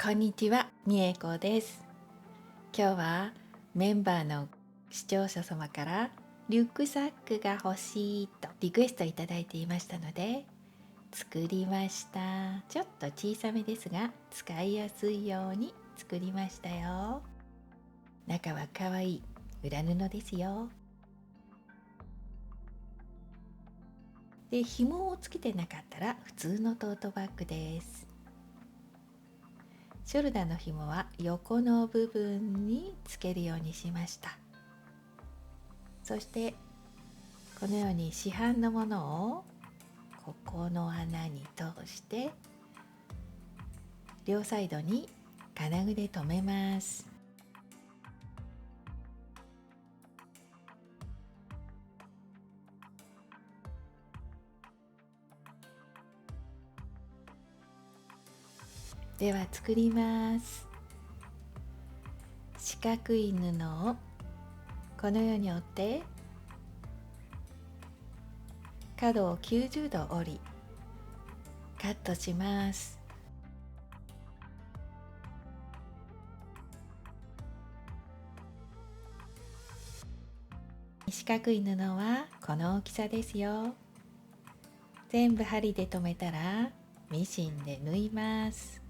こんにちは、みえこです。今日はメンバーの視聴者様からリュックサックが欲しいとリクエストいただいていましたので作りました。ちょっと小さめですが使いやすいように作りましたよ。中はかわいい裏布ですよ。で、紐をつけてなかったら普通のトートバッグです。ショルダーの紐は横の部分につけるようにしました。そしてこのように市販のものをここの穴に通して両サイドに金具で留めます。では作ります。四角い布をこのように折って角を90度折りカットします。四角い布はこの大きさですよ。全部針で留めたらミシンで縫います。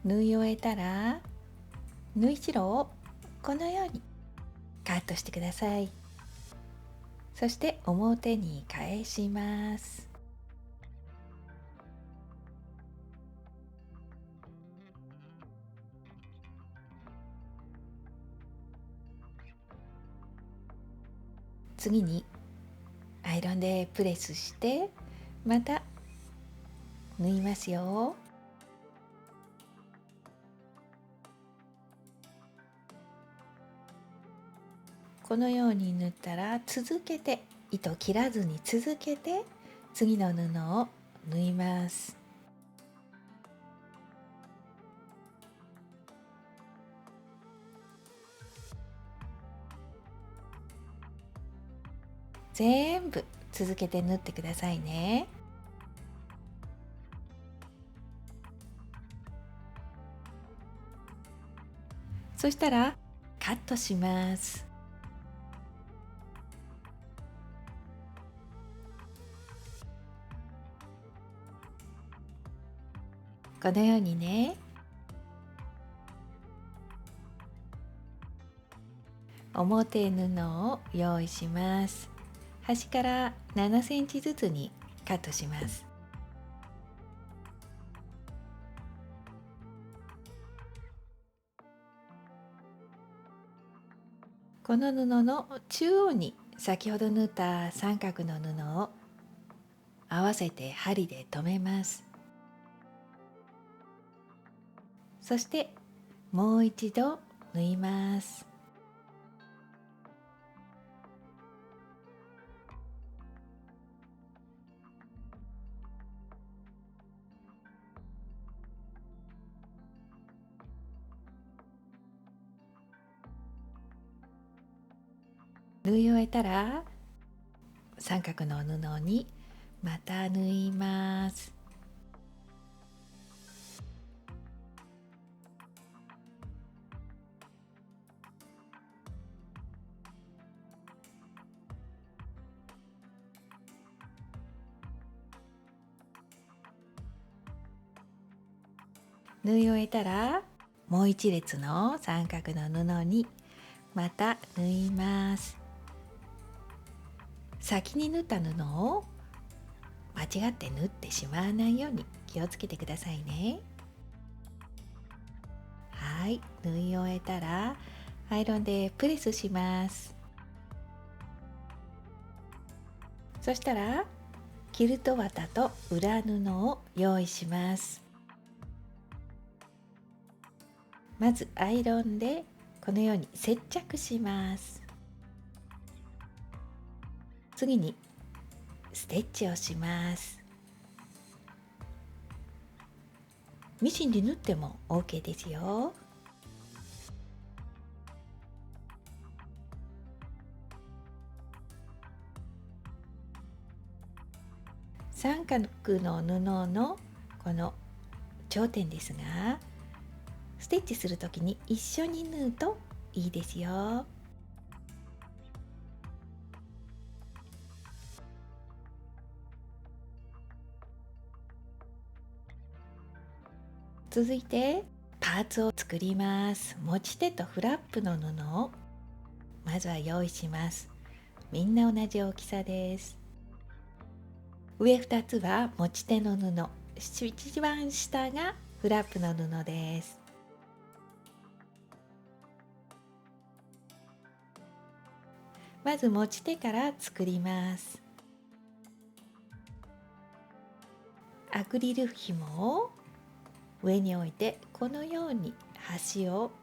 縫い終えたら縫い代をこのようにカットしてください。そして表に返します。次にアイロンでプレスしてまた縫いますよ。このように縫ったら続けて糸切らずに続けて次の布を縫います。全部続けて縫ってくださいね。そしたらカットします。このようにね、表布を用意します。端から7センチずつにカットします。この布の中央に先ほど縫った三角の布を合わせて針で留めます。そしてもう一度縫います。縫い終えたら三角の布にまた縫います。縫い終えたらもう一列の三角の布にまた縫います。先に縫った布を間違って縫ってしまわないように気をつけてくださいね。はい、縫い終えたらアイロンでプレスします。そしたらキルト綿と裏布を用意します。まずアイロンでこのように接着します。次にステッチをします。ミシンで縫っても OK ですよ。三角の布のこの頂点ですが、ステッチするときに一緒に縫うといいですよ。続いてパーツを作ります。持ち手とフラップの布をまずは用意します。みんな同じ大きさです。上2つは持ち手の布、一番下がフラップの布です。まず持ち手から作ります。アクリル紐を上に置いて、このように端を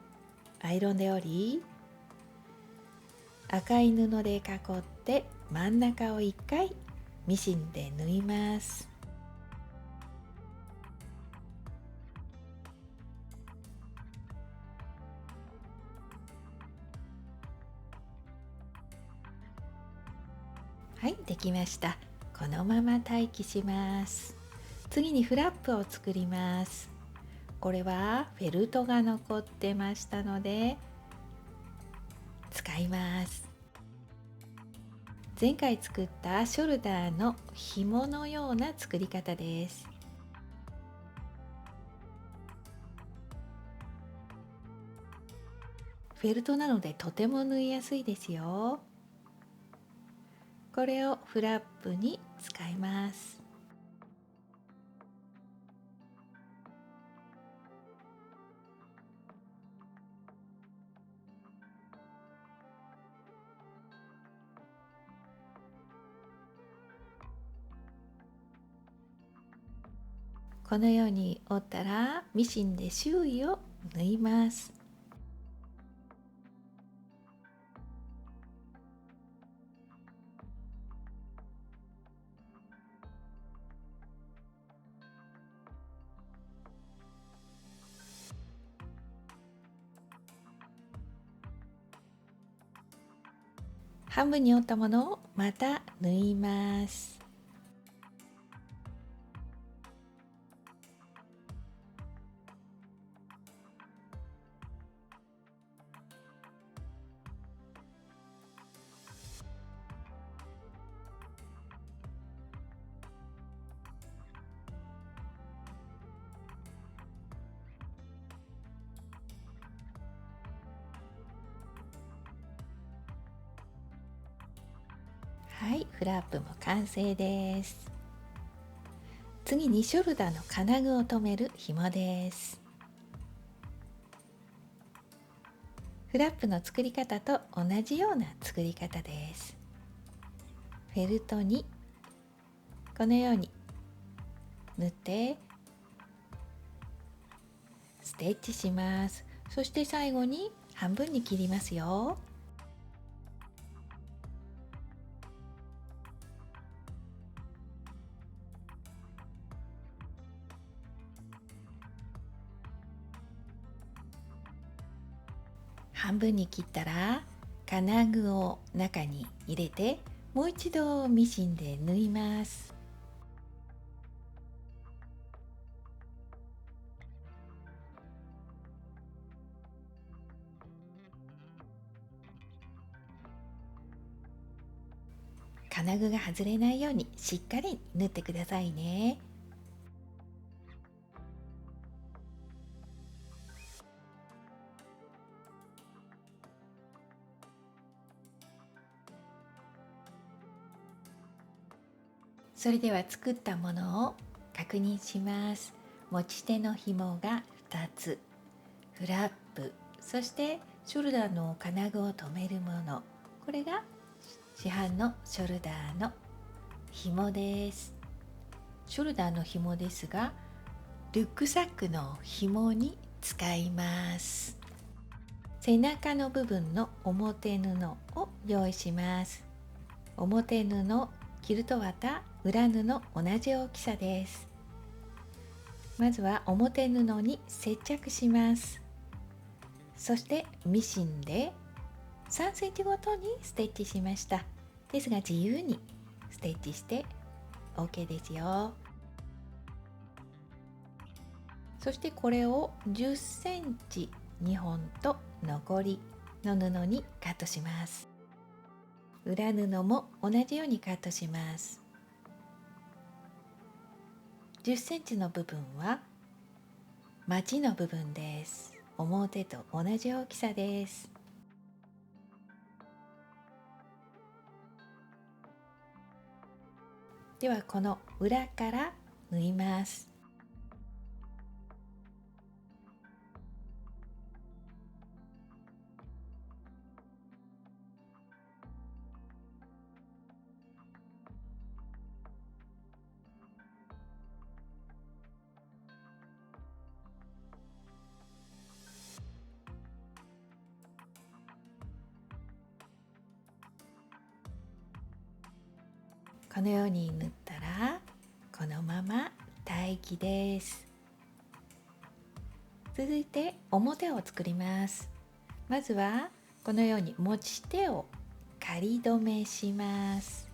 アイロンで折り、赤い布で囲って真ん中を1回ミシンで縫います。はい、できました。このまま待機します。次にフラップを作ります。これはフェルトが残ってましたので使います。前回作ったショルダーの紐のような作り方です。フェルトなのでとても縫いやすいですよ。これをフラップに使います。このように折ったらミシンで周囲を縫います。半分に折ったものをまた縫います。はい、フラップも完成です。次にショルダーの金具を留める紐です。フラップの作り方と同じような作り方です。フェルトにこのように縫ってステッチします。そして最後に半分に切りますよ。半分に切ったら金具を中に入れてもう一度ミシンで縫います。金具が外れないようにしっかり縫ってくださいね。それでは作ったものを確認します。持ち手の紐が2つ、フラップ、そしてショルダーの金具を留めるもの、これが市販のショルダーの紐です。ショルダーの紐ですが、リュックサックの紐に使います。背中の部分の表布を用意します。表布、キルト綿、裏布同じ大きさです。まずは表布に接着します。そしてミシンで3センチごとにステッチしました。ですが自由にステッチして OK ですよ。そしてこれを10センチ2本と残りの布にカットします。裏布も同じようにカットします。10センチの部分はまちの部分です。表と同じ大きさです。ではこの裏から縫います。このように縫ったらこのまま待機です。続いて表を作ります。まずはこのように持ち手を仮止めします。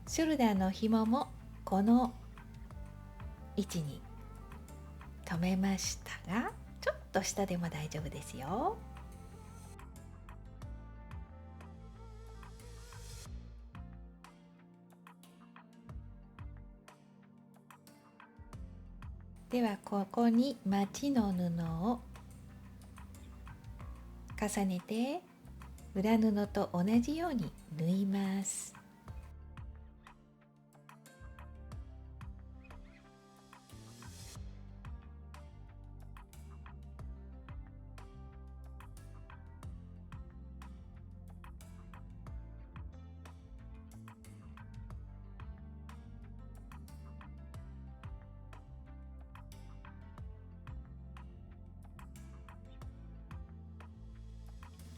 ショルダーの紐もこの位置に留めましたが、ちょっと下でも大丈夫ですよ。ではここにまちの布を重ねて裏布と同じように縫います。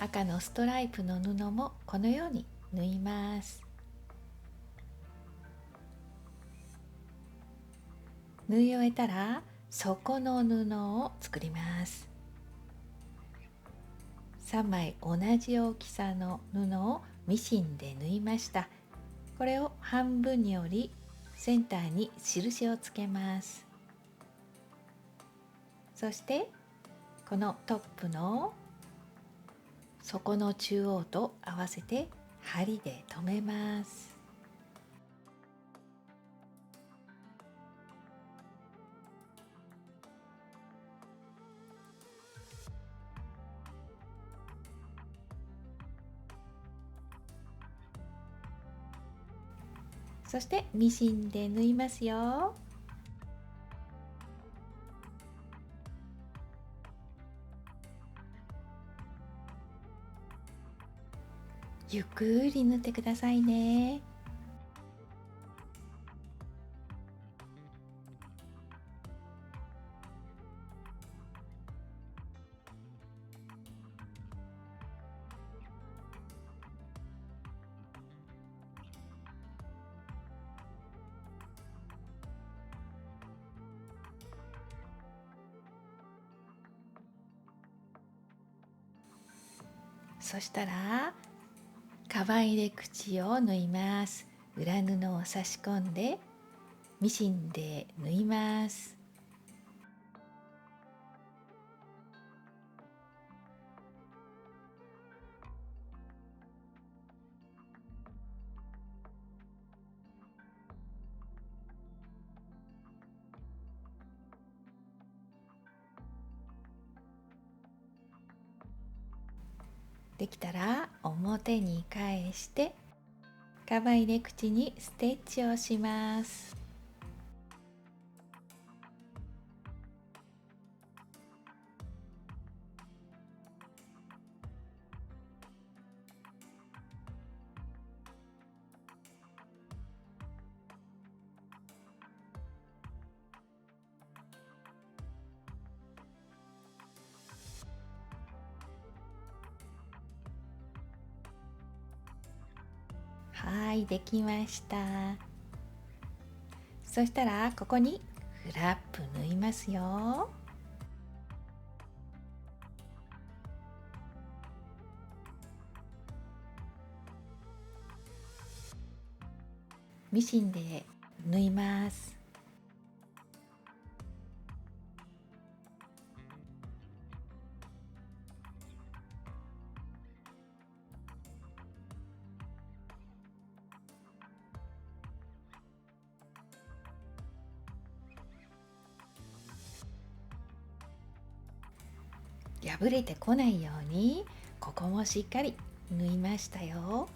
赤のストライプの布もこのように縫います。縫い終えたら底の布を作ります。3枚同じ大きさの布をミシンで縫いました。これを半分に折りセンターに印をつけます。そしてこのトップの底の中央と合わせて針で留めます。そしてミシンで縫いますよ。ゆっくり縫ってくださいね。そしたらカバン入れ口を縫います。裏布を差し込んでミシンで縫います。できたら表に返してカバン入れ口にステッチをします。はい、できました。そしたらここにフラップ縫いますよ。ミシンで縫います。破れてこないようにここもしっかり縫いましたよ。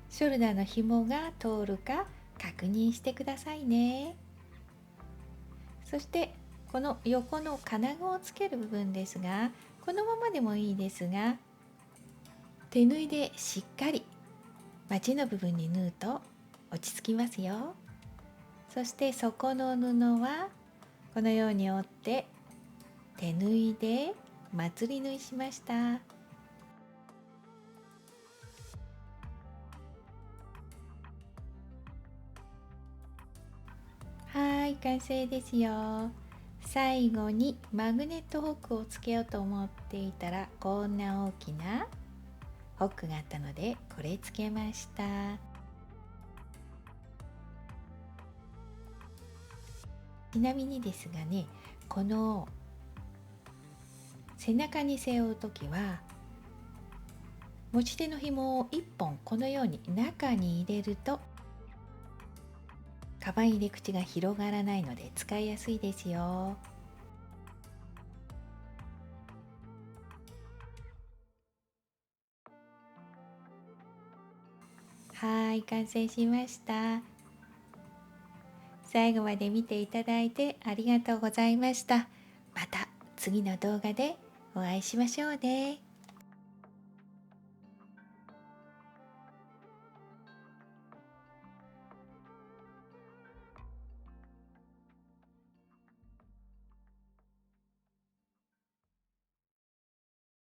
ショルダーの紐が通るか確認してくださいね。そしてこの横の金具をつける部分ですが、このままでもいいですが、手縫いでしっかりまちの部分に縫うと落ち着きますよ。そして底の布はこのように折って手縫いでまつり縫いしました。はい、完成ですよ。最後にマグネットホックをつけようと思っていたら、こんな大きなホックがあったのでこれつけました。ちなみにですがね、この背中に背負う時は持ち手の紐を1本このように中に入れるとカバン入れ口が広がらないので使いやすいですよ。はい、完成しました。最後まで見ていただいてありがとうございました。また次の動画でお会いしましょうね。